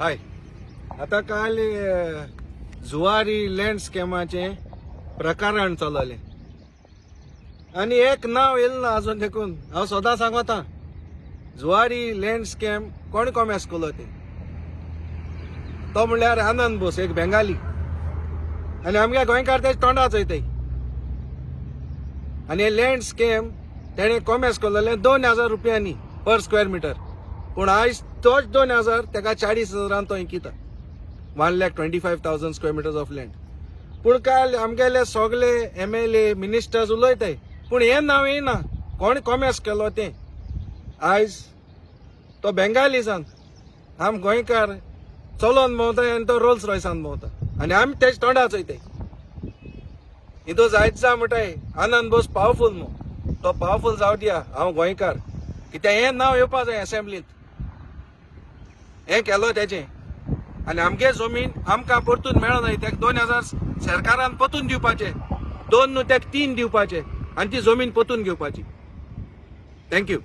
हाय आता काल जुवारी लँड स्कॅमाचे प्रकरण चालले आणि एक नाव येईल ना अजून देखून हांव सदां सांगता जुवारी लँड स्कॅम कोण कॉमेस केलो ते तो म्हणल्यार आनंद बोस एक बेंगाली आणि आमगे गोंयकार तेच तोंडा चोयताय आणि हे लँड स्कॅम तेणे कॉमेस केल्ले 2000 रुपयांनी पर स्क्वेअर मिटर पूण आयज तोच 2000 तेका 40,000 तो इंकिता 1,25,000 स्क्वेअर मिटर्स ऑफ लँड पूण काल आमगेले सगळे MLA मिनिस्टर्स उलयताय पूण हे नाव येना कोण कॉमेस केलो ते आयज तो बेंगालीसान आम गोंयकार चलोन भोंवताय आनी तो रोल्स रॉयसान भोंवता आनी आमी तेच तोंडा चोयताय हितू जायचा म्हणटाय आनंद बोस पावरफूल न्हू तो पावरफूल जाव दिया हांव गोंयकार कित्याक हें नाव येवपा जाय असेंब्लींत हें केलो तेजें आनी आमगे जमीन आमकां परतून मेळना तेका 2000 सरकारान परतून दिवपाचें 2 न्हू तेका 3 दिवपाचे आनी ती जमीन परतून घेवपाची थँक्यू